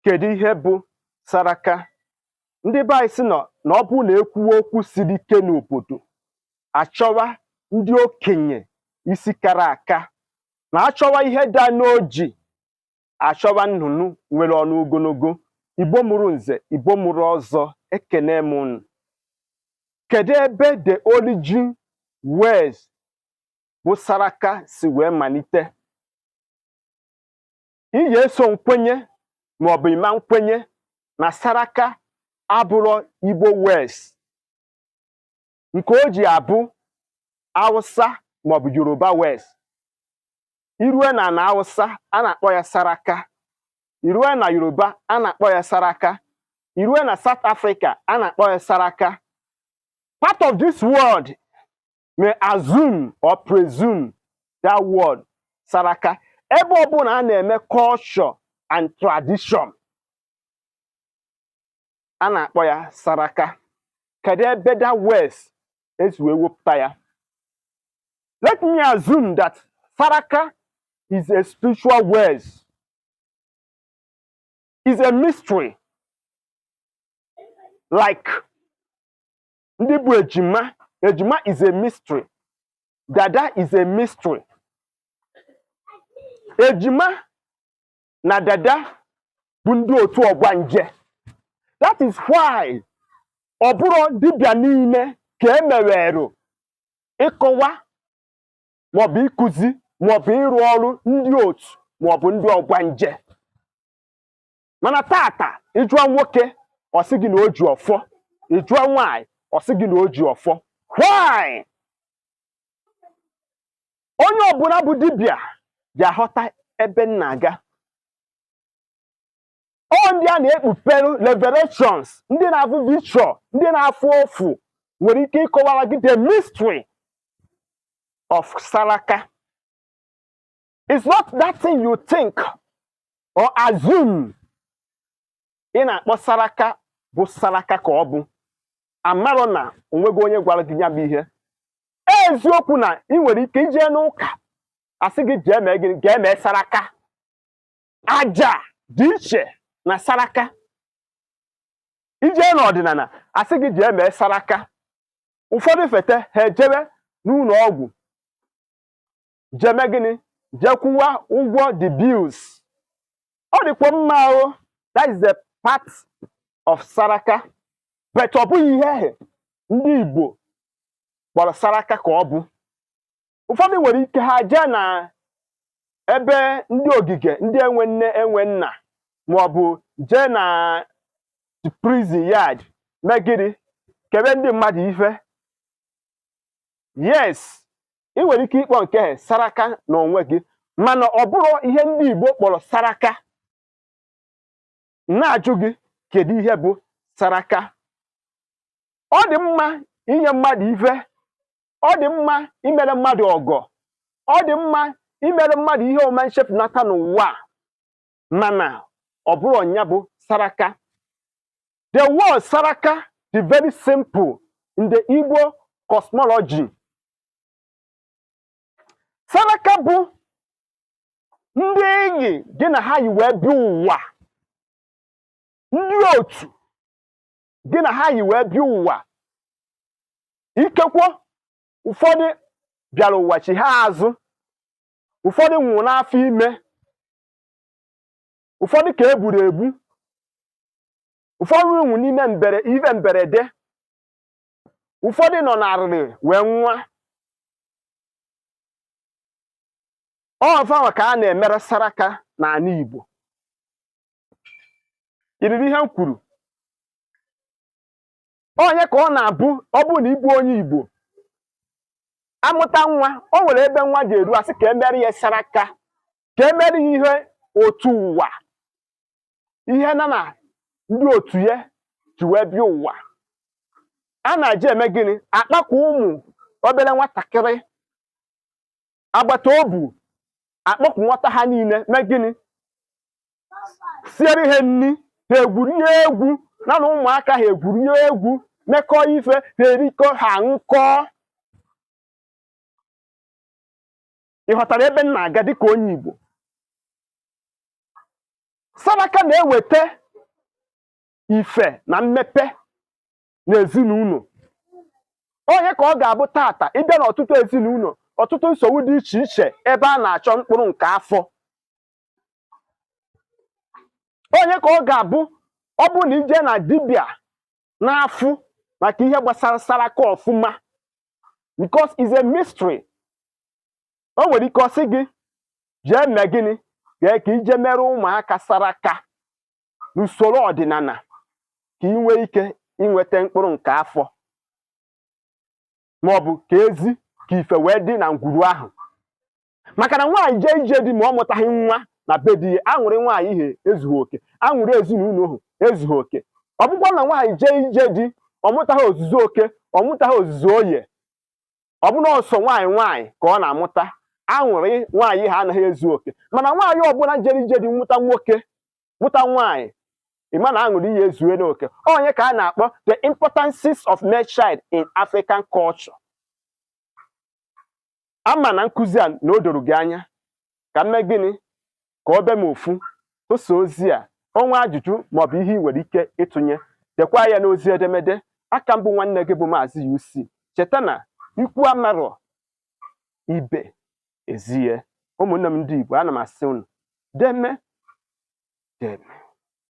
kedu ihe bụ saraka? Ndị be anyị sị na ọ bụ na ekwuwe okwu siri ike n'obodo, achọwa ndị okenye isi kara aka, na achọwa ihe da n'oji, achọwa nnụnụ nwere ọnụ ogologo. Igbo mụrụ nze, Igbo mụrụ ọzọ, ekene m unu. Kedu ebe the origin words bụ saraka si wee malite? Iyi eso nkwenye maọbụ ịma nkwenye na saraka abụrụ Igbo words, nke o ji abụ Hausa maọbụ Yoruba words. Irue na Hausa a na-akpọ ya saraka, irue na Yoruba a na-akpọ ya saraka, irue na South Africa a na-akpọ ya saraka. Part of this word may assume or presume that word saraka. Ebe ọbụla a na-eme culture and tradition, a na-akpọ ya saraka. Kedu ebe that words esi wee wepụta ya? Let me assume that saraka is a spiritual word, is a mystery, like ndị bụ ejima. Ejima is a mystery. Dada is a mystery. Ejima na dada bụ ndị otu ọgbanje. That is why ọ bụrụ dibịa niile ka emewere ịkọwa maọbụ ịkụzi maọbụ ịrụ ọrụ ndị otu maọbụ ndị ọgbanje. Mana tata ịjụọ nwoke ọ sị gị na o ji ọfọ, ịjụọ nwaanyị ọ sị gị na o ji ọfọ. Why? Onye ọbụla bụ dibịa ga-aghọta ebe m na-aga. Ọ ndị a na-ekpupere revelations, ndị na-afụ vision, ndị na-afụ ofu nwere ike ịkọwara gị the mystery of saraka. It's not that thing you think or assume. Ị na-akpọ saraka bụ saraka ka ọ bụ. Amarọ na onwego onye gwara gị ya bụ ihe. Eziokwu na ị nwere ike ije n'ụka asị gị jee mee saraka. Aja dị iche na saraka. Ije n'ọdịnala asị gị jee mee saraka. Ụfọdụ fete ha ejebe n'ụlọ ọgwụ jeme gịnị? Jekwuwa ụgwọ the bills. Ọ dịkwa mma o, that is the part of saraka. But ọ bụghị ihe ndị Igbo kpọrọ saraka ka ọ bụ. Ụfọdụ nwere ike ha jee na ebe ndị ogige ndị enwe nne enwe nna, maọbụ jee na prison yard megiri kebe ndị mmadụ ife. Yes, ị nwere ike ịkpọ nke saraka n'onwe gị, mana ọ bụrụ ihe ndị Igbo kpọrọ saraka. Na-ajụ gị kedu ihe bụ saraka? Ọ dị mma inye mmadụ ife, ọ dị mma imere mmadụ ọgọ, ọ dị mma imere mmadụ ihe ọma nchepụnata n'ụwa, mana ọ bụrụ ọnya bụ saraka. The word saraka is very simple in the Igbo cosmology. Saraka bụ ndị enyi gị na ha yi wee bịa ụwa, ndị otu gị na ha yi wee bịa ụwa. Ikekwe ụfọdụ bịara ụwa chi ha azụ, ụfọdụ nwụrụ n'afọ ime, ụfọdụ ka egburu egbu, ụfọdụ nwụrụ n'ime ihe mberede, ụfọdụ nọ n'arịrị wee nwa. Ọfanwa ka a na-emere saraka n'ala Igbo. Iriri ihe m kwuru? Onye ka ọ na-abụ ọ bụ na ịbụ onye Igbo amụta nwa, o nwere ebe nwa ga-eru asị ka emere ya saraka, ka emere ya ihe otu ụwa, ihe na ndị otu ya ji wee bịa ụwa. A na-eje eme gịnị? Akpakọ ụmụ obere nwatakịrị agbata obi, akpọkụ nwata ha niile mee gịnị? Siere ihe nri, ha egwurie egwu, na ụmụaka ha egwurie egwu, mekọọ ife, ha erikọ, ha nkọ. Ị ghọtara ebe m na-aga dịka onye Igbo? Saraka na-eweta ife na mmepe n'ezinụlọ. Onye ka ọ ga-abụ tata ịbịa n'ọtụtụ ezinụlọ, ọtụtụ nsogbu dị iche iche ebe a na-achọ mkpụrụ nke afọ. Onye ka ọ ga-abụ ọ bụ na ije na dibịa n'afụ maka ihe gbasara saraka ọfụma, because it's a mystery. O nwere ike ọ sị gị jee mee gịnị, gee ka ije mere ụmụaka saraka n'usoro ọdịnala ka ị nwee ike inweta mkpụrụ nke afọ, ma ọ bụ ka ezi ka ife wee dị na ngwuru ahụ. Maka na nwaanyị jee ije di ma ọ mụtaghị nwa na be di ya, aṅụrị nwaanyị ihe ezughị oke, aṅụrị ezinụlọ ahụ ezughị oke. Ọ bụkwa na nwaanyị jee ije di ọ mụtaghị ozuzu oke, ọ mụtaghị ozuzu oye, ọ bụ na ọsọ nwaanyị ka ọ na-amụta, aṅụrị nwaanyị ha anaghị ezu oke. Mana nwaanyị ọbụla jere ije di mụta nwoke mụta nwaanyị, ịma na aṅụrị ihe ezue n'oke. Onye ka a na-akpọ the importances of male child in African culture. Ama na nkụzi a na o doro gị anya, ka mme gịnị ka ọ be m ofu tụsa ozi a. Onwe ajụjụ maọbụ ihe ị nwere ike ịtụnye, dekwa ya n'ozi edemede. Aka mbụ nwanne gị bụ Maazị UC. Cheta na ikwu amarọ ibe ezie. Ụmụnne m ndị Igbo, ana m asị unu deme deme.